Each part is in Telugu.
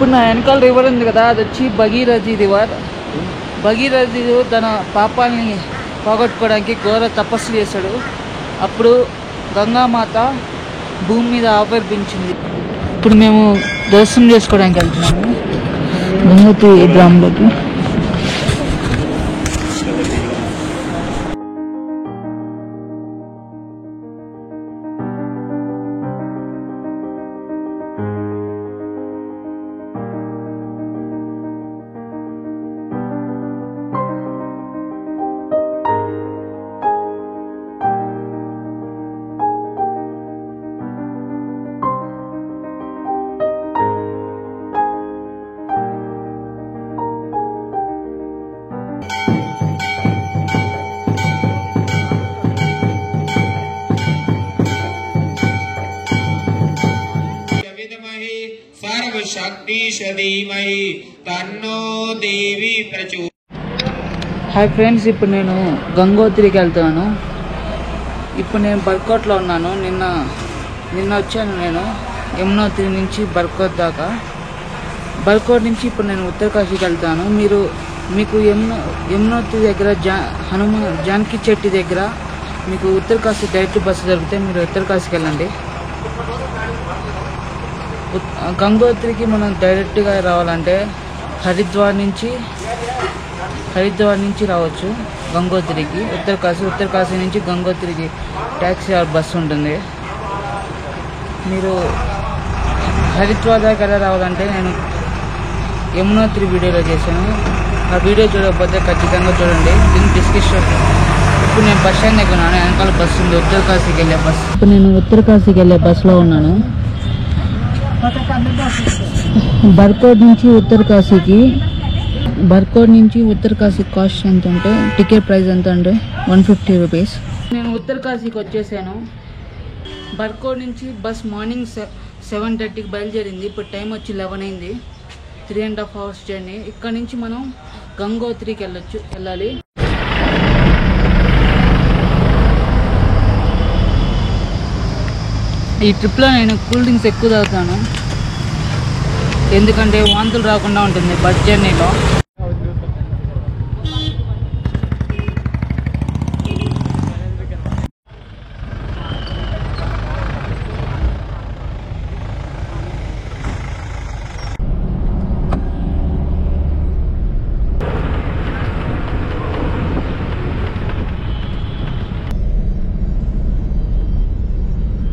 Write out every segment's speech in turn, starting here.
ఇప్పుడు నా వెనకాల రివర్ ఉంది కదా, అది వచ్చి భగీరథి రివర్. భగీరథి తన పాపాలని పోగొట్టుకోవడానికి ఘోర తపస్సు చేశాడు. అప్పుడు గంగామాత భూమి మీద ఆవిర్భించింది. ఇప్పుడు మేము దర్శనం చేసుకోవడానికి వెళ్తున్నాము గంగోత్రి గ్రామంలోకి. హాయ్ ఫ్రెండ్స్, ఇప్పుడు నేను గంగోత్రికి వెళ్తున్నాను. ఇప్పుడు నేను బర్కోట్లో ఉన్నాను. నిన్న వచ్చాను నేను యమునోత్రి నుంచి బర్కోట్ దాకా. బర్కోట్ నుంచి ఇప్పుడు నేను ఉత్తరకాశీకి వెళ్తాను. మీకు యమునోత్రి దగ్గర జానకి చెట్టు దగ్గర మీకు ఉత్తరకాశీ డైరెక్ట్ బస్సు దొరికితే మీరు ఉత్తరకాశీకి వెళ్ళండి. గంగోత్రికి మనం డైరెక్ట్గా రావాలంటే హరిద్వార్ నుంచి రావచ్చు గంగోత్రికి. ఉత్తరకాశీ నుంచి గంగోత్రికి ట్యాక్సీ ఆర్ బస్సు ఉంటుంది. మీరు హరిద్వార్ దగ్గర రావాలంటే నేను యమునోత్రి వీడియోలో చేశాను. ఆ వీడియో చూడకపోతే ఖచ్చితంగా చూడండి, లింక్ డిస్క్రిప్షన్. ఇప్పుడు నేను బస్ స్టాండ్ దగ్గర ఉన్నాను, వెనకాల బస్సు ఉంది ఉత్తరకాశీకి వెళ్ళే బస్సు. ఇప్పుడు నేను ఉత్తరకాశీకి వెళ్ళే బస్సులో ఉన్నాను. బర్కోట్ నుంచి ఉత్తరకాశీ కాస్ట్ ఎంత అంటే, టికెట్ ప్రైస్ ఎంత అంటే 150 రూపీస్. నేను ఉత్తరకాశీకి వచ్చేసాను. బర్కోట్ నుంచి బస్ మార్నింగ్ 7:30కి బయలుదేరింది. ఇప్పుడు టైం వచ్చి 11 అయింది. 3.5 hours జర్నీ. ఇక్కడ నుంచి మనం గంగోత్రికి వెళ్ళాలి. ఈ ట్రిప్లో నేను కూల్ డ్రింక్స్ ఎక్కువ తాగుతాను, ఎందుకంటే వాంతులు రాకుండా ఉంటుంది బస్ జర్నీలో.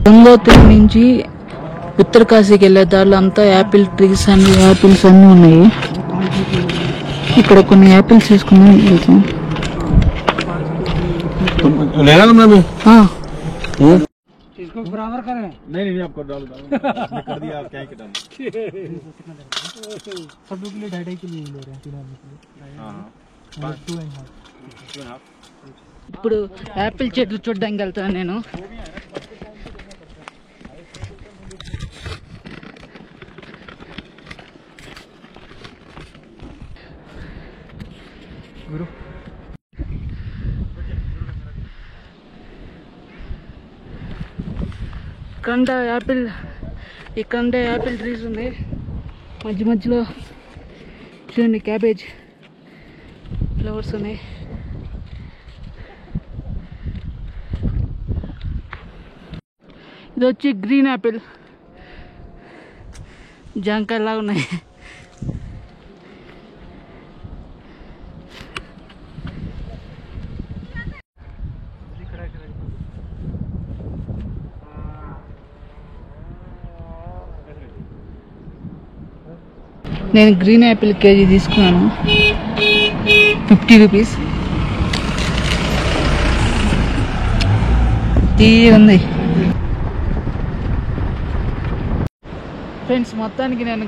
గంగోత్రి నుంచి ఉత్తరకాశీకి వెళ్ళే దారిలో అంతా యాపిల్స్ అన్నీ ఉన్నాయి. ఇక్కడ కొన్ని యాపిల్స్ తీసుకుని వెళ్తాం. ఇప్పుడు యాపిల్ చెట్లు చూడడానికి వెళ్తాను నేను. ఇక్కడ యాపిల్ ట్రీస్ ఉంది. మధ్యలో చూడండి క్యాబేజ్ ఫ్లవర్స్ ఉన్నాయి. ఇది వచ్చి గ్రీన్ యాపిల్, జాంకాయలా ఉన్నాయి. నేను గ్రీన్ యాపిల్ కేజీ తీసుకున్నాను, 50 రూపీస్. తీరుంది ఫ్రెండ్స్. మొత్తానికి నేను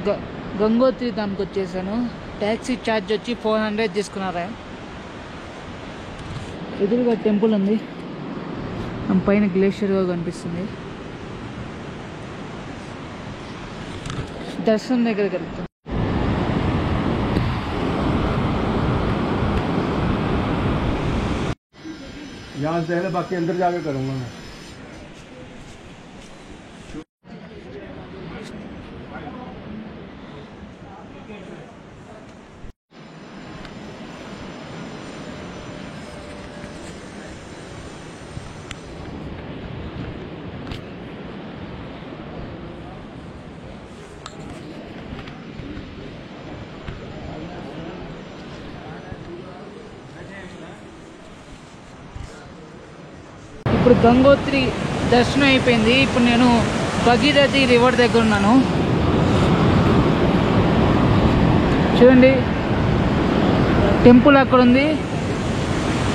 గంగోత్రి దానికి వచ్చేసాను. ట్యాక్సీ ఛార్జ్ వచ్చి 400 తీసుకున్నారా. ఎదురుగా టెంపుల్ ఉంది, పైన గ్లేషియర్గా కనిపిస్తుంది. दर्शन नगर करते यहाँ से है, बाकी अंदर जाके करूँगा मैं। ఇప్పుడు గంగోత్రి దర్శనం అయిపోయింది. ఇప్పుడు నేను భగీరథి రివర్ దగ్గర ఉన్నాను. చూడండి, టెంపుల్ అక్కడ ఉంది,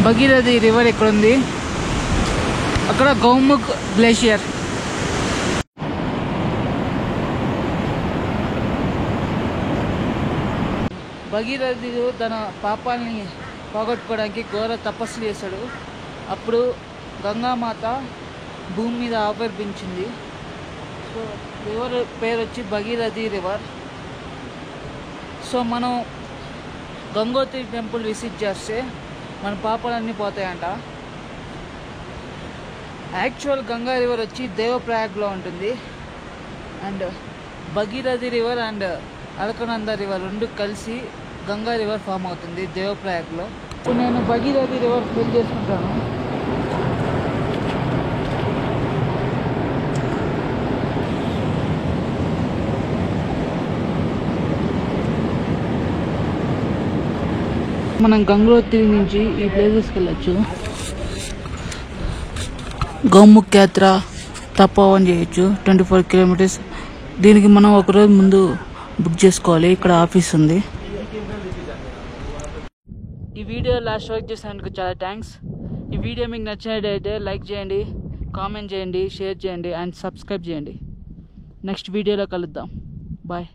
భగీరథి రివర్ ఎక్కడ ఉంది, అక్కడ గౌముఖ్ గ్లేషియర్. భగీరథుడు తన పాపాలని పోగొట్టుకోవడానికి ఘోర తపస్సు చేశాడు. అప్పుడు గంగామాత భూమి మీద ఆవిర్భించింది. సో రివర్ పేరు వచ్చి భగీరథి రివర్. సో మనం గంగోత్రి టెంపుల్ విజిట్ చేస్తే మన పాపాలన్నీ పోతాయంట. యాక్చువల్ గంగా రివర్ వచ్చి దేవప్రయాగ్లో ఉంటుంది. And Bhagirathi river and Alaknanda river రెండు కలిసి గంగా రివర్ ఫామ్ అవుతుంది దేవప్రయాగ్లో. ఇప్పుడు నేను భగీరథి రివర్ ఫిల్ చేసుకుంటాను. మనం గంగోత్రి నుంచి ఈ ప్లేసెస్కి వెళ్ళచ్చు. గౌముఖ్ యాత్ర తపోవన్ చేయొచ్చు 24 కిలోమీటర్స్. దీనికి మనం ఒకరోజు ముందు బుక్ చేసుకోవాలి. ఇక్కడ ఆఫీస్ ఉంది. ఈ వీడియో లాస్ట్ వరకు చేసినందుకు చాలా థ్యాంక్స్. ఈ వీడియో మీకు నచ్చినట్టయితే లైక్ చేయండి, కామెంట్ చేయండి, షేర్ చేయండి అండ్ సబ్స్క్రైబ్ చేయండి. నెక్స్ట్ వీడియోలో కలుద్దాం. బాయ్.